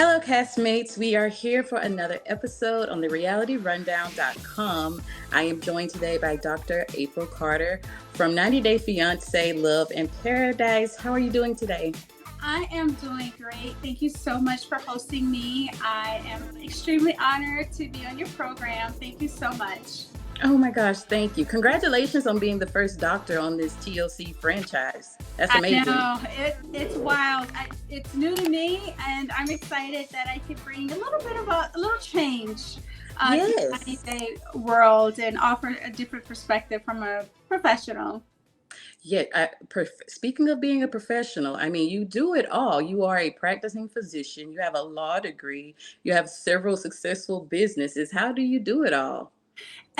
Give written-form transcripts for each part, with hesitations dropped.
Hello, castmates. We are here for another episode on the RealityRundown.com. I am joined today by Dr. April Carter from 90 Day Fiancé, Love in Paradise. How are you doing today? I am doing great. Thank you so much for hosting me. I am extremely honored to be on your program. Thank you so much. Oh my gosh, thank you. Congratulations on being the first doctor on this TLC franchise. That's amazing. I know, it's wild. It's new to me, and I'm excited that I could bring a little bit of a little change to Yes. the 90-day world and offer a different perspective from a professional. Yeah, speaking of being a professional, I mean, you do it all. You are a practicing physician, you have a law degree, you have several successful businesses. How do you do it all?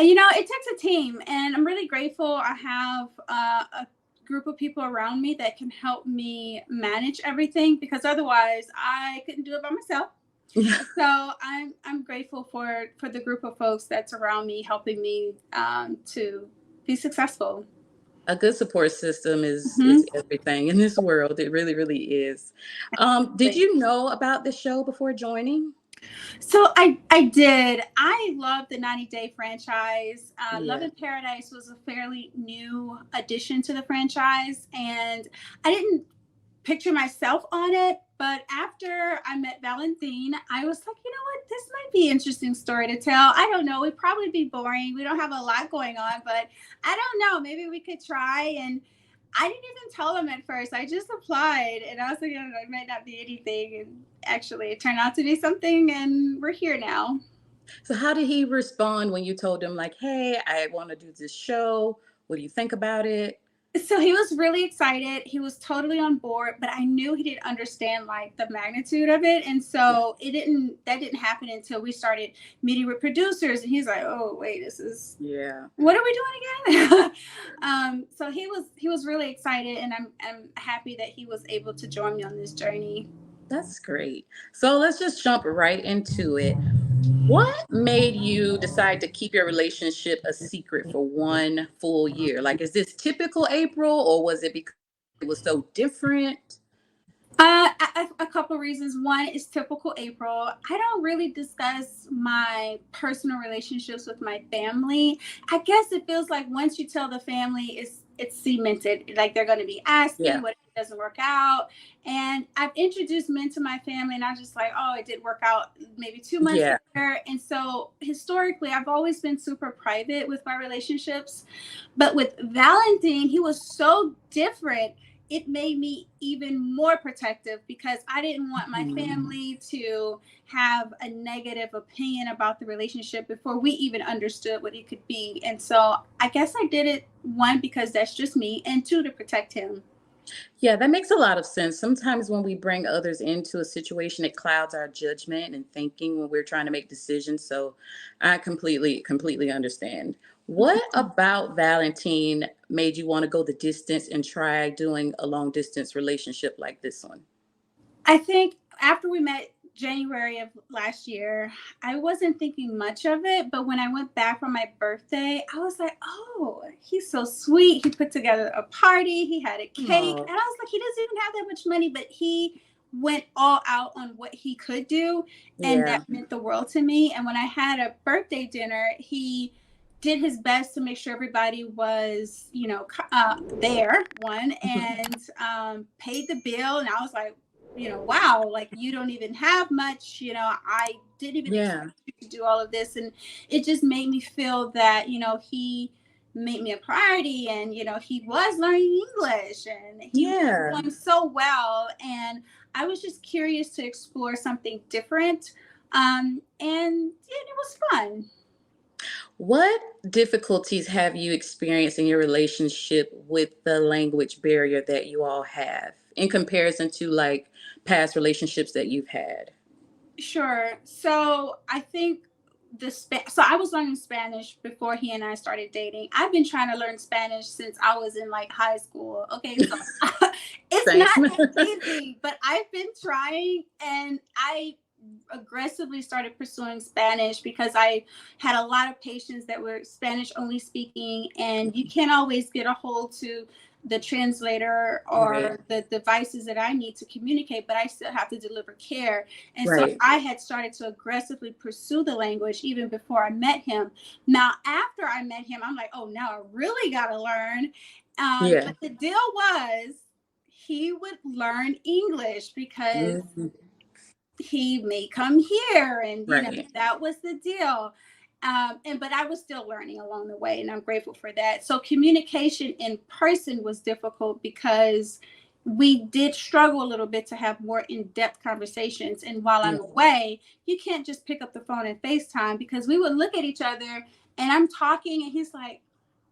It takes a team, and I'm really grateful. I have a group of people around me that can help me manage everything because otherwise I couldn't do it by myself. So I'm grateful for the group of folks that's around me helping me to be successful. A good support system is Mm-hmm. is everything in this world. It really, really is. Did you know about the show before joining? So I did. I love the 90 Day franchise. Love Yeah. in Paradise was a fairly new addition to the franchise, and I didn't picture myself on it. But after I met Valentine, I was like, you know what? This might be an interesting story to tell. I don't know. It'd probably be boring. We don't have a lot going on, but I don't know. Maybe we could try. And I didn't even tell them at first. I just applied and I was like, oh, it might not be anything. And actually, it turned out to be something. And we're here now. So how did he respond when you told him like, "Hey, I want to do this show. What do you think about it?" So he was really excited. He was totally on board, but I knew he didn't understand like the magnitude of it. And Yeah. so that didn't happen until we started meeting with producers. And he's like, oh, wait, Yeah. what are we doing again? So he was really excited, and I'm happy that he was able to join me on this journey. That's great. So let's just jump right into it. What made you decide to keep your relationship a secret for one full year? Like, is this typical April, or was it because it was so different? A couple of reasons. One is typical April. I don't really discuss my personal relationships with my family. I guess it feels like once you tell the family, it's cemented. Like they're going to be Yeah. asking what if it doesn't work out. And I've introduced men to my family, and I was just like, oh, it did work out maybe 2 months Yeah. later. And so historically, I've always been super private with my relationships. But with Valentine, he was so different. It made me even more protective because I didn't want my Mhm. family to have a negative opinion about the relationship before we even understood what it could be. And so I guess I did it, one, because that's just me, and two, to protect him. Yeah, that makes a lot of sense. Sometimes when we bring others into a situation, it clouds our judgment and thinking when we're trying to make decisions. So I completely, completely understand. What about Valentine made you want to go the distance and try doing a long distance relationship like this one? I think after we met January of last year, I wasn't thinking much of it. But when I went back for my birthday, I was like, oh, he's so sweet. He put together a party, he had a cake. Oh, And I was like, he doesn't even have that much money, but he went all out on what he could do. And yeah. that meant the world to me. And when I had a birthday dinner, he did his best to make sure everybody was, there, one, and paid the bill. And I was like, wow, like you don't even have much, I didn't even Yeah. expect you to do all of this. And it just made me feel that, he made me a priority, and, he was learning English, and he was Yeah. doing so well. And I was just curious to explore something different. And it was fun. What difficulties have you experienced in your relationship with the language barrier that you all have in comparison to like past relationships that you've had? Sure. So I think so I was learning Spanish before he and I started dating. I've been trying to learn Spanish since I was in like high school. Okay, so it's Same. not easy, but I've been trying, and I aggressively started pursuing Spanish because I had a lot of patients that were Spanish only speaking, and you can't always get a hold to the translator Right. or the devices that I need to communicate, but I still have to deliver care. And so Right. I had started to aggressively pursue the language even before I met him. Now, after I met him, I'm like, oh, now I really got to learn. Yeah. But the deal was he would learn English because Mhm. he may come here, and Right. that was the deal. And but I was still learning along the way, and I'm grateful for that. So communication in person was difficult because we did struggle a little bit to have more in-depth conversations. And while Yeah. I'm away, you can't just pick up the phone and FaceTime, because we would look at each other and I'm talking and he's like,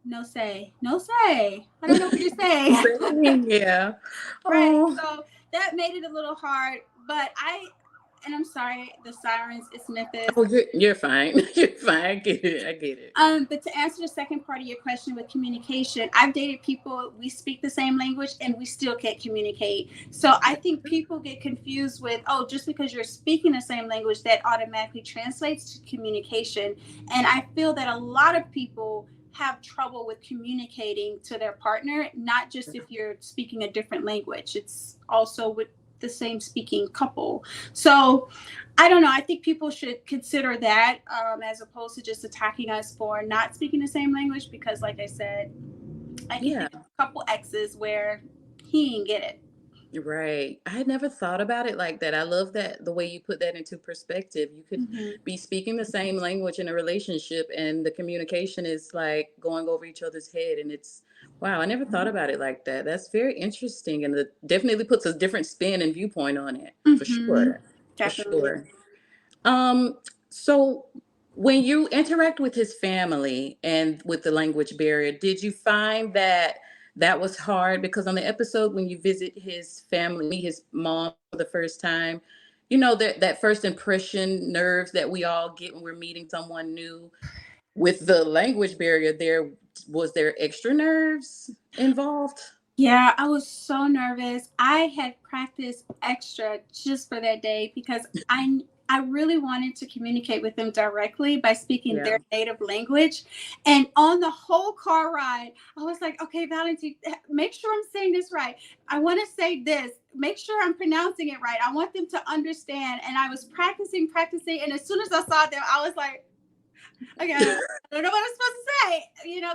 no say, no say, I don't know what you're saying. Same. Yeah. Right. Oh. So that made it a little hard, but and I'm sorry, the sirens, it's Memphis. Oh, you're fine. You're fine. I get it. I get it. But to answer the second part of your question with communication, I've dated people, we speak the same language and we still can't communicate. So I think people get confused with, oh, just because you're speaking the same language, that automatically translates to communication. And I feel that a lot of people have trouble with communicating to their partner, not just if you're speaking a different language, it's also with the same speaking couple. So I don't know. I think people should consider that, as opposed to just attacking us for not speaking the same language. Because, like I said, I can Yeah. think of a couple exes where he didn't get it. Right. I had never thought about it like that. I love that the way you put that into perspective. You could Mm-hmm. be speaking the same language in a relationship and the communication is like going over each other's head. And it's, wow, I never thought about it like that. That's very interesting. And it definitely puts a different spin and viewpoint on it for Mm-hmm. sure. For Definitely. sure. So when you interact with his family and with the language barrier, did you find that that was hard? Because on the episode when you visit his family, meet his mom for the first time, that first impression nerves that we all get when we're meeting someone new. With the language barrier, there extra nerves involved? Yeah, I was so nervous. I had practiced extra just for that day because I really wanted to communicate with them directly by speaking Yeah. their native language. And on the whole car ride, I was like, okay, Valentine, make sure I'm saying this right. I want to say this. Make sure I'm pronouncing it right. I want them to understand. And I was practicing, practicing. And as soon as I saw them, I was like, okay, I don't know what I'm supposed to say,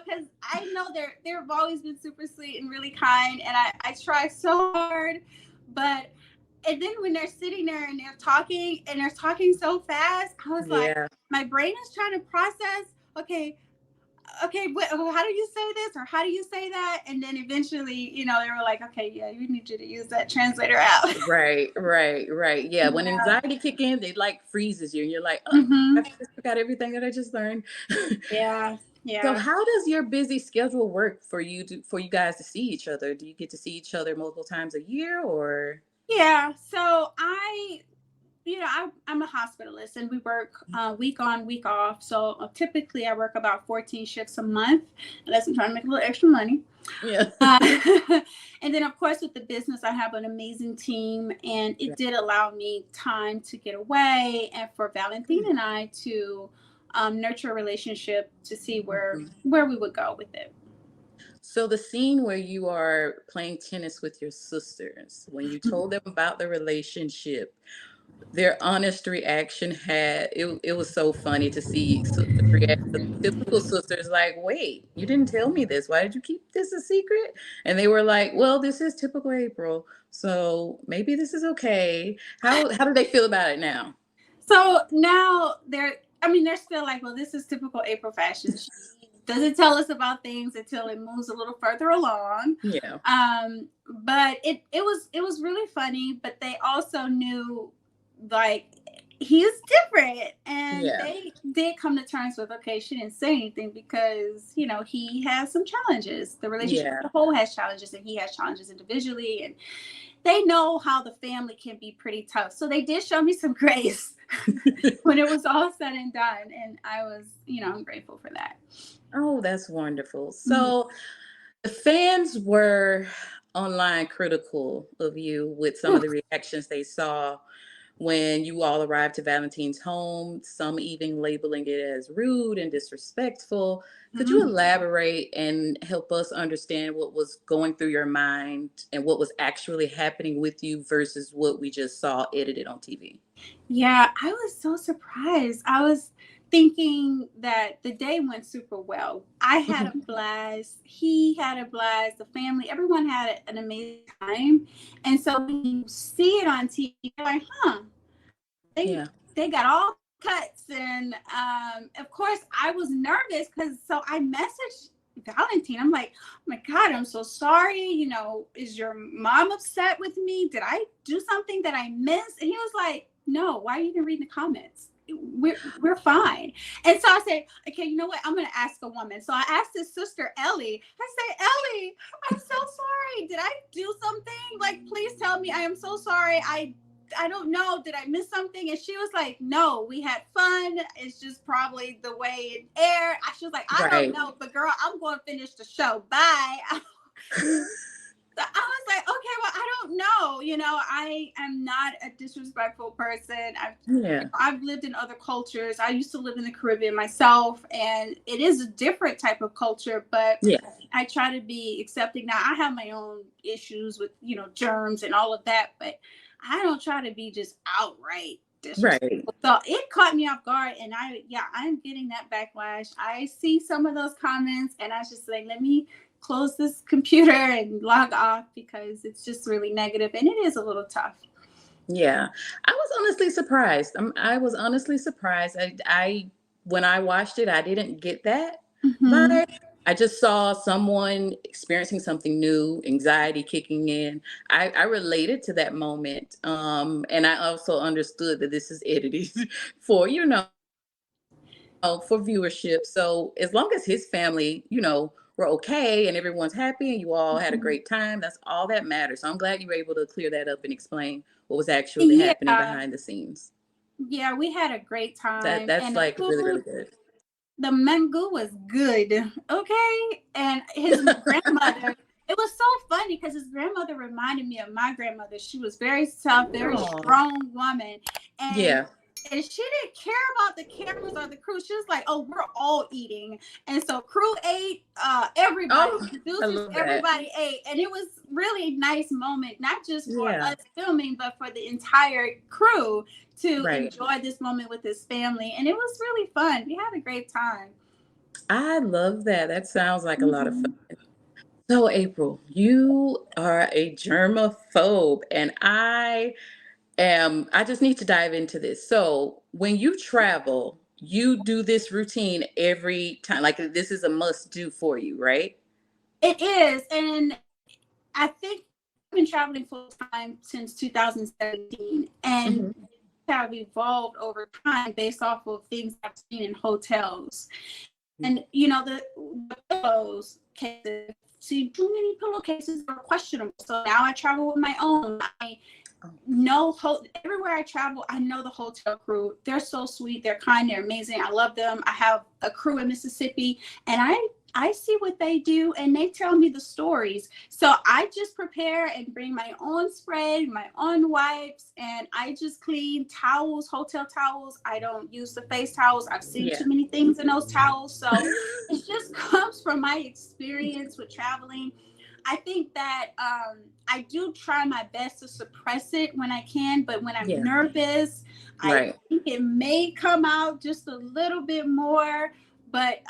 because I know they've always been super sweet and really kind, and I try so hard, but and then when they're sitting there and they're talking so fast, I was like, Yeah. my brain is trying to process, okay, how do you say this or how do you say that? And then eventually, they were like, okay, yeah, we need you to use that translator app. Right, right, right. Yeah, when Yeah. anxiety kick in, they like freezes you, and you're like, oh, I Mm-hmm. just forgot everything that I just learned. Yeah. So, Yeah. how does your busy schedule work for you guys to see each other? Do you get to see each other multiple times a year, or? Yeah. So I'm a hospitalist and we work week on, week off. So typically I work about 14 shifts a month, unless I'm trying to make a little extra money. Yeah. And then, of course, with the business, I have an amazing team, and it did allow me time to get away and for Valentine and I to nurture a relationship to see where Mhm. we would go with it. So the scene where you are playing tennis with your sisters, when you told them about the relationship, their honest reaction it was so funny to see sisters react. The typical sisters like, wait, you didn't tell me this. Why did you keep this a secret? And they were like, well, this is typical April, so maybe this is okay. How do they feel about it now? So now they're still like, well, this is typical April fashion. She doesn't tell us about things until it moves a little further along. Yeah. But it was really funny, but they also knew, like, he's different, and Yeah. they did come to terms with, okay, she didn't say anything because he has some challenges. The relationship Yeah. as a whole has challenges, and he has challenges individually, and they know how the family can be pretty tough. So they did show me some grace when it was all said and done. And I was, I'm grateful for that. Oh, that's wonderful. Mhm. So the fans were online critical of you with some of the reactions they saw. when you all arrived to Valentine's home, some even labeling it as rude and disrespectful. Could you Mhm. elaborate and help us understand what was going through your mind and what was actually happening with you versus what we just saw edited on TV? Yeah, I was so surprised. I was thinking that the day went super well. I had a Mhm. blast. He had a blast. The family, everyone had an amazing time. And so when you see it on TV, you're like, huh, they Yeah. they got all cuts. And of course, I was nervous because so I messaged Valentine. I'm like, oh my God, I'm so sorry. Is your mom upset with me? Did I do something that I missed? And he was like, no, why are you even reading the comments? We're fine. And so I said, okay, you know what? I'm gonna ask a woman. So I asked his sister Ellie. I said, Ellie, I'm so sorry. Did I do something? Like, please tell me. I am so sorry. I don't know. Did I miss something? And she was like, no, we had fun. It's just probably the way it aired. She was like, I don't Right. know, but girl, I'm going to finish the show. Bye. So I was like, okay, well, I don't know. I am not a disrespectful person. Yeah. I've lived in other cultures. I used to live in the Caribbean myself, and it is a different type of culture, but Yeah. I try to be accepting. Now, I have my own issues with, germs and all of that, but I don't try to be just outright Right. disrespectful. So it caught me off guard, and I'm getting that backlash. I see some of those comments, and I was just like, let me close this computer and log off because it's just really negative, and it is a little tough. Yeah, I was honestly surprised. I was honestly surprised. When I watched it, I didn't get that Hmm. vibe. I just saw someone experiencing something new, anxiety kicking in. I related to that moment, and I also understood that this is edited for for viewership. So as long as his family, were okay and everyone's happy and you all had a great time, that's all that matters. So I'm glad you were able to clear that up and explain what was actually happening Yeah, behind the scenes. yeah, we had a great That time, that's and the like really, really food, good. the mango was good. Okay, and his grandmother. It was so funny because his grandmother reminded me of my grandmother. She was very tough, very Oh, strong woman, and yeah. she didn't care about the cameras or the crew. She was like, "Oh, we're all eating," and so crew ate. Everybody, Oh, I producers, love that. everybody ate, and it was really nice moment, not just for Yeah. us filming, but for the entire crew to Right. enjoy this moment with his family, and it was really fun. We had a great time. I love that. That sounds like a lot of Mhm. fun. So, April, you are a germaphobe, and I just need to dive into this. So, when you travel, you do this routine every time. Like this is a must do for you, right? It is, and I think I've been traveling full time since 2017, and Hmm. have evolved over time based off of things I've seen in hotels. And the pillows cases, see too many pillowcases are questionable. So now I travel with my own. I Oh, know everywhere I travel, I know the hotel crew. They're so sweet, they're kind, they're amazing. I love them. I have a crew in Mississippi, and I see what they do, and they tell me the stories. So I just prepare and bring my own spray, my own wipes, and I just clean towels, hotel towels. I don't use the face towels. I've seen yeah. too many things in those towels. So it just comes from my experience with traveling. I think that I do try my best to suppress it when I can, but when I'm Yeah. nervous, I Right. think it may come out just a little bit more. But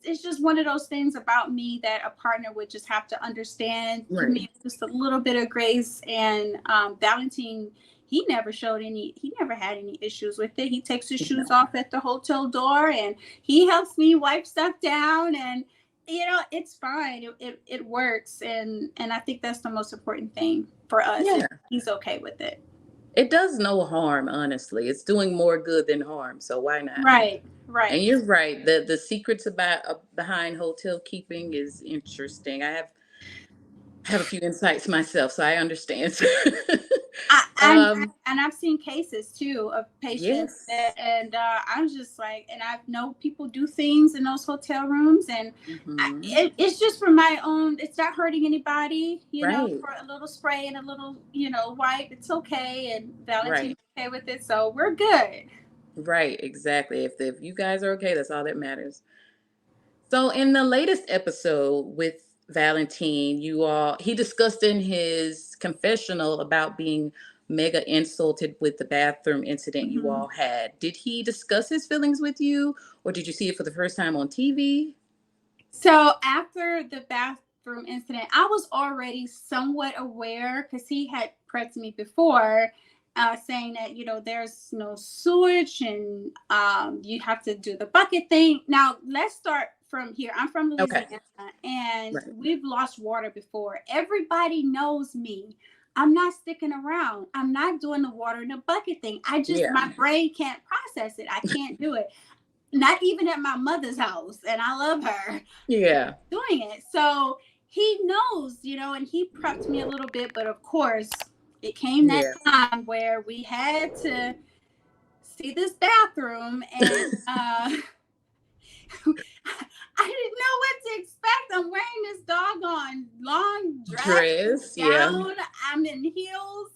it's just one of those things about me that a partner would just have to understand. Give Right. me just a little bit of grace. And Valentine, he never had any issues with it. He takes his shoes No. off at the hotel door, and he helps me wipe stuff down, and it's fine. It works, and I think that's the most important thing for us is Yeah. he's okay with it. It does no harm, honestly. It's doing more good than harm. So why not? Right, And right. you're right. The secrets about behind hotel keeping is interesting. I have a few insights myself, so I understand. And I've seen cases too of patients Yes. and I'm just like, and I know people do things in those hotel rooms, and Hmm. it's just for my own. It's not hurting anybody, Right. for a little spray and a little, wipe. It's okay, and Valentine's Right. okay with it, so we're good. Right. Exactly. If you guys are okay, that's all that matters. So in the latest episode with Valentine, he discussed in his confessional about being mega insulted with the bathroom incident you Mhm. all had. Did he discuss his feelings with you, or did you see it for the first time on TV? So after the bathroom incident, I was already somewhat aware because he had prepped me before, saying that there's no sewage and you have to do the bucket thing. Now let's start from here. I'm from Okay. Louisiana, and Right. we've lost water before. Everybody knows me. I'm not sticking around. I'm not doing the water in the bucket thing. Yeah. My brain can't process it. I can't do it. Not even at my mother's house, and I love her Yeah. doing it. So he knows, and he prepped me a little bit, but of course, it came that Yeah. time where we had to see this bathroom, and I didn't know what to expect. I'm wearing this doggone long dress Dress. Yeah. gown. I'm in heels.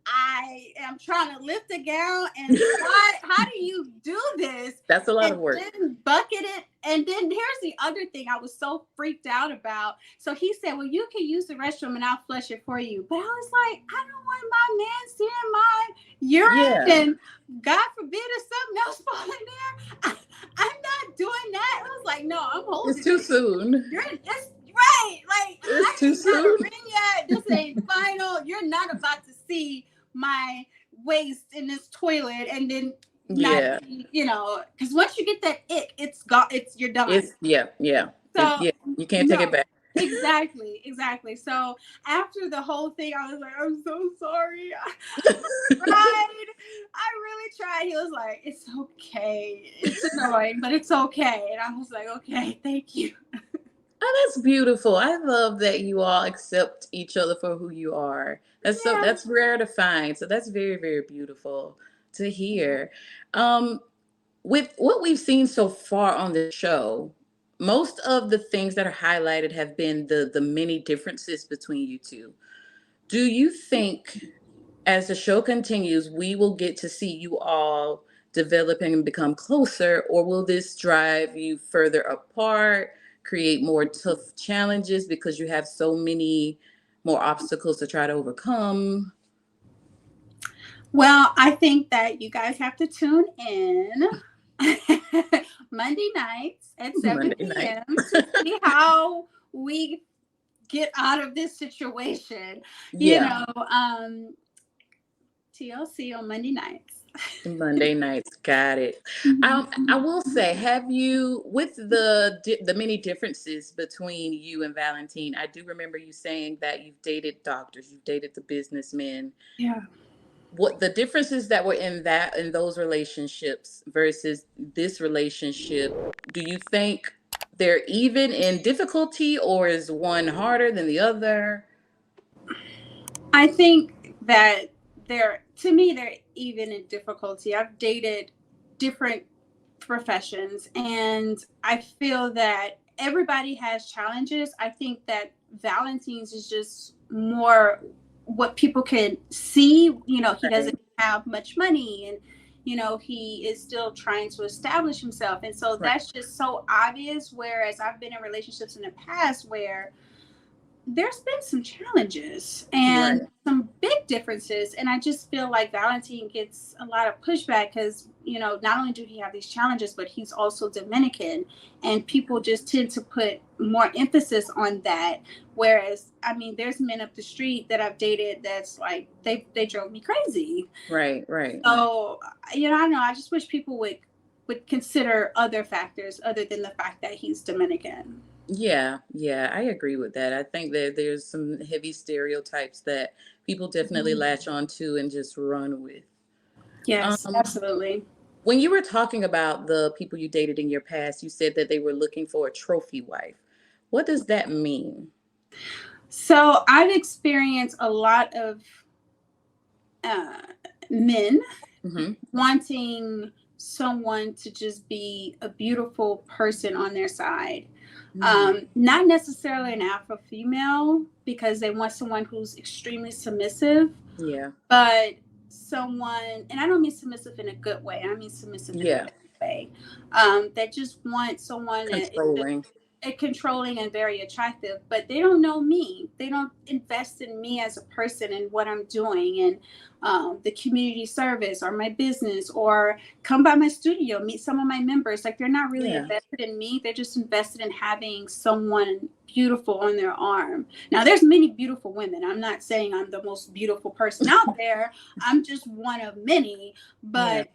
I am trying to lift a gown, and how do you do this? That's a lot And of work. then bucket it. And then here's the other thing I was so freaked out about. So he said, well, you can use the restroom and I'll flush it for you. But I was like, I don't want my man seeing my urine, Yeah. and God forbid if something else fall in there. I'm not doing that. I was like, no, I'm It's holding too it. soon. It's right. Like, It's I too ain't got a soon. ring yet. This ain't final. You're not about to see my waist in this toilet and then not, Yeah. because once you get that ick, it's got, you're done. Yeah. So, Yeah. You can't take it no. back. Exactly. So after the whole thing, I was like, I'm so sorry. Tried. I really tried. He was like, it's okay. It's annoying, but it's okay. And I was like, okay, thank you. Oh, that's beautiful. I love that you all accept each other for who you are. Yeah. That's rare to find. So that's very, very beautiful to hear. Um, with what we've seen so far on the show, most of the things that are highlighted have been the many differences between you two. Do you think as the show continues, we will get to see you all developing and become closer, or will this drive you further apart, create more tough challenges because you have so many more obstacles to try to overcome? Well, I think that you guys have to tune in Monday nights at 7 Monday night. p.m. to see how we get out of this situation. You Yeah. know, TLC on Monday nights. Monday nights, got it. I Mhm. will say, have you, with the many differences between you and Valentine? I do remember you saying that you've dated doctors, you've dated the businessmen. Yeah. What the differences that were in those relationships versus this relationship? Do you think they're even in difficulty, or is one harder than the other? I think that to me, they're even in difficulty. I've dated different professions, and I feel that everybody has challenges. I think that Valentine's is just more what people can see. He Right. doesn't have much money, and he is still trying to establish himself, and so Right. that's just so obvious. Whereas I've been in relationships in the past where there's been some challenges and Right. some big differences, and I just feel like Valentine gets a lot of pushback because not only do he have these challenges, but he's also Dominican, and people just tend to put more emphasis on that. Whereas, I mean, there's men up the street that I've dated that's like they drove me crazy. Right. So I don't know, I just wish people would consider other factors other than the fact that he's Dominican. Yeah, I agree with that. I think that there's some heavy stereotypes that people definitely Mhm. latch on to and just run with. Yes, Um, absolutely. when you were talking about the people you dated in your past, you said that they were looking for a trophy wife. What does that mean? So I've experienced a lot of uh, men Mm-hmm. wanting someone to just be a beautiful person on their side. Mm. Not necessarily an alpha female, because they want someone who's extremely submissive, Yeah. but someone, and I don't mean submissive in a good way, I mean submissive in a Yeah. bad way, that just want someone that is just Controlling. controlling and very attractive, but they don't know me. They don't invest in me as a person and what I'm doing, and the community service or my business, or come by my studio, meet some of my members. Like, they're not really Yeah. invested in me. They're just invested in having someone beautiful on their arm. Now, there's many beautiful women. I'm not saying I'm the most beautiful person out there. I'm just one of many. Yeah. But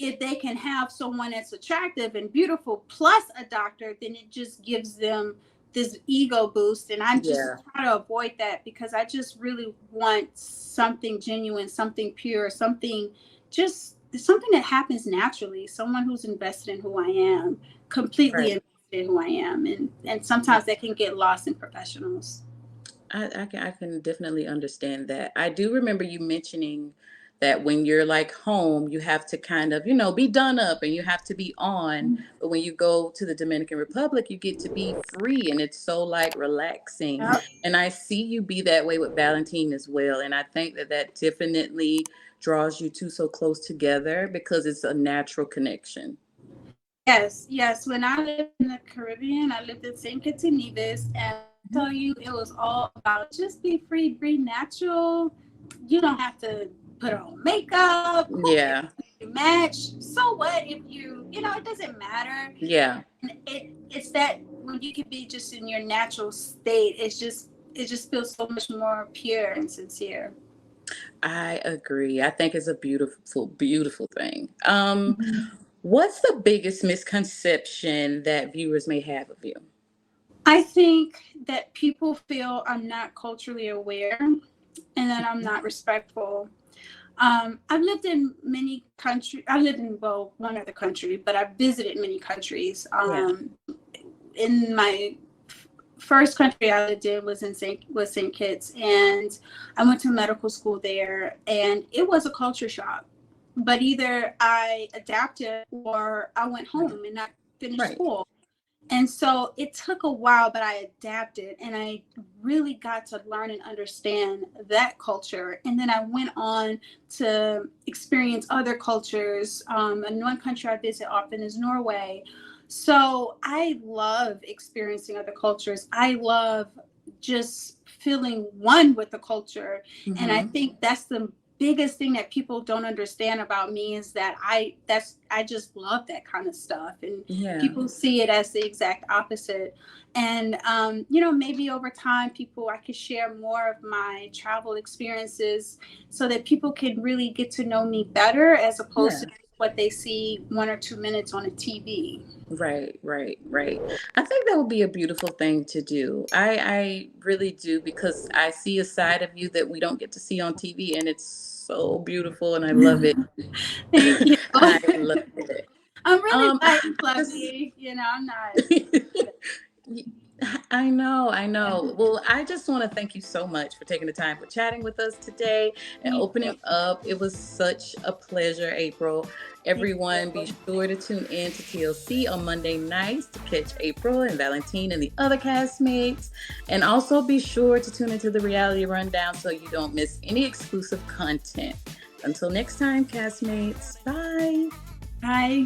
if they can have someone that's attractive and beautiful plus a doctor, then it just gives them this ego boost. And I'm just Yeah. trying to avoid that, because I just really want something genuine, something pure, something that happens naturally, someone who's invested in who I am, completely Right. invested in who I am. And sometimes that can get lost in professionals. I can definitely understand that. I do remember you mentioning that when you're like home, you have to kind of, be done up and you have to be on. But when you go to the Dominican Republic, you get to be free and it's so like relaxing. Yep. And I see you be that way with Valentine as well. And I think that that definitely draws you two so close together because it's a natural connection. Yes, yes. When I lived in the Caribbean, I lived in St. Kitts and Nevis, and I Mhm. tell you, it was all about just be free, be natural. You don't have to put on makeup. Who cares Yeah. if you match? So what if it doesn't matter. Yeah. And it's that when you can be just in your natural state, it just feels so much more pure and sincere. I agree. I think it's a beautiful, beautiful thing. Mhm. What's the biggest misconception that viewers may have of you? I think that people feel I'm not culturally aware and that I'm not respectful. I've lived in many countries. I lived in, well, one other country, but I've visited many countries. Yeah. In my first country I lived in was St. Kitts, and I went to medical school there, and it was a culture shock. But either I adapted or I went Right. home and not finished Right. school. And so it took a while, but I adapted and I really got to learn and understand that culture. And then I went on to experience other cultures. And one country I visit often is Norway. So I love experiencing other cultures. I love just feeling one with the culture. And I Hmm. think that's the biggest thing that people don't understand about me, is that I just love that kind of stuff, and Yeah. people see it as the exact opposite. And maybe over time I could share more of my travel experiences so that people can really get to know me better, as opposed Yeah. to what they see 1 or 2 minutes on a TV. Right. Right. Right. I think that would be a beautiful thing to do. I really do because I see a side of you that we don't get to see on TV, and it's so beautiful, and I love it. Thank you. I love it. I'm really light and Just fluffy. I'm not. Y- I know. Well, I just want to thank you so much for taking the time for chatting with us today and Thank you. opening up. It was such a pleasure, April. Thank Everyone, be you. sure to tune in to TLC on Monday nights to catch April and Valentine and the other castmates. And also be sure to tune into the reality rundown so you don't miss any exclusive content. Until next time, castmates. Bye. Bye.